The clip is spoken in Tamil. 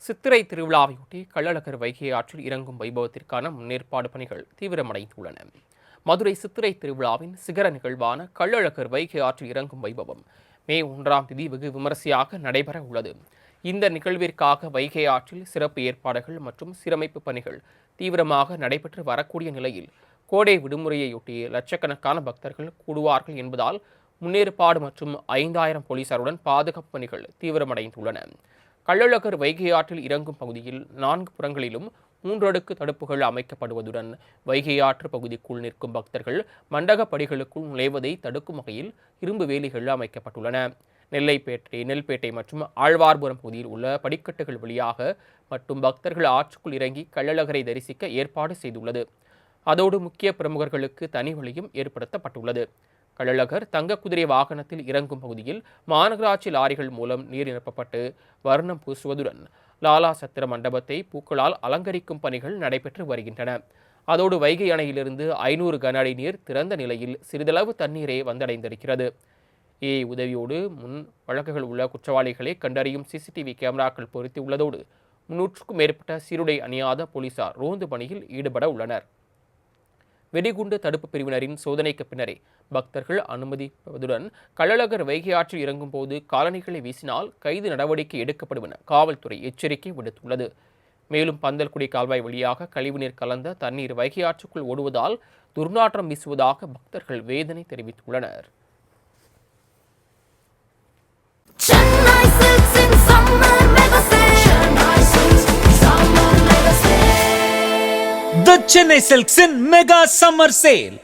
சித்திரை திருவிழாவையொட்டி கள்ளழகர் வைகை ஆற்றில் இறங்கும் வைபவத்திற்கான முன்னேற்பாடு பணிகள் தீவிரமடைந்துள்ளன. மதுரை சித்திரை திருவிழாவின் சிகர நிகழ்வான கள்ளழகர் வைகை ஆற்றில் இறங்கும் வைபவம் மே 1ஆம் தேதி வெகு விமரிசையாக நடைபெற உள்ளது. இந்த நிகழ்விற்காக வைகை ஆற்றில் சிறப்பு ஏற்பாடுகள் மற்றும் சீரமைப்பு பணிகள் தீவிரமாக நடைபெற்று வரக்கூடிய நிலையில் கோடை விடுமுறையொட்டி லட்சக்கணக்கான பக்தர்கள் கூடுவார்கள் என்பதால் முன்னேற்பாடு மற்றும் 5000 போலீசாருடன் பாதுகாப்பு பணிகள் தீவிரமடைந்துள்ளன. கள்ளழகர் வைகை ஆற்றில் இறங்கும் பகுதியில் 4 புறங்களிலும் 3 அடுக்கு தடுப்புகள் அமைக்கப்படுவதுடன் வைகை ஆற்று பகுதிக்குள் நிற்கும் பக்தர்கள் மண்டகப்படிகளுக்குள் நுழைவதை தடுக்கும் வகையில் இரும்பு வேலிகள் அமைக்கப்பட்டுள்ளன. நெல்பேட்டை மற்றும் ஆழ்வார்புரம் பகுதியில் உள்ள படிக்கட்டுகள் வழியாக மட்டும் பக்தர்கள் ஆற்றுக்குள் இறங்கி கள்ளழகரை தரிசிக்க ஏற்பாடு செய்துள்ளது. அதோடு முக்கிய பிரமுகர்களுக்கு தனி வழியும் ஏற்படுத்தப்பட்டுள்ளது. கள்ளழகர் தங்க குதிரை வாகனத்தில் இறங்கும் பகுதியில் மாநகராட்சி லாரிகள் மூலம் நீர் நிரப்பப்பட்டு வர்ணம் பூசுவதுடன் லாலா சத்திர மண்டபத்தை பூக்களால் அலங்கரிக்கும் பணிகள் நடைபெற்று வருகின்றன. அதோடு வைகை அணையிலிருந்து 500 கன அடி நீர் திறந்த நிலையில் சிறிதளவு தண்ணீரே வந்தடைந்திருக்கிறது. ஏஐ உதவியோடு முன் வழக்குகள் உள்ள குற்றவாளிகளை கண்டறியும் சிசிடிவி கேமராக்கள் பொருத்தி உள்ளதோடு 300க்கும் மேற்பட்ட சீருடை அணியாத போலீசார் ரோந்து பணியில் ஈடுபட உள்ளனர். வெடிகுண்டு தடுப்பு பிரிவினரின் சோதனைக்கு பின்னரே பக்தர்கள் அனுமதிப்பதுடன் கள்ளழகர் வைகை ஆற்றில் இறங்கும் போது காலணிகளை வீசினால் கைது நடவடிக்கை எடுக்கப்படும் என காவல்துறை எச்சரிக்கை விடுத்துள்ளது. மேலும் பந்தல்குடி கால்வாய் வழியாக கழிவுநீர் கலந்த தண்ணீர் வைகை ஆற்றுக்குள் ஓடுவதால் துர்நாற்றம் வீசுவதாக பக்தர்கள் வேதனை தெரிவித்துள்ளனர். The Chennai Silks in Mega Summer Sale.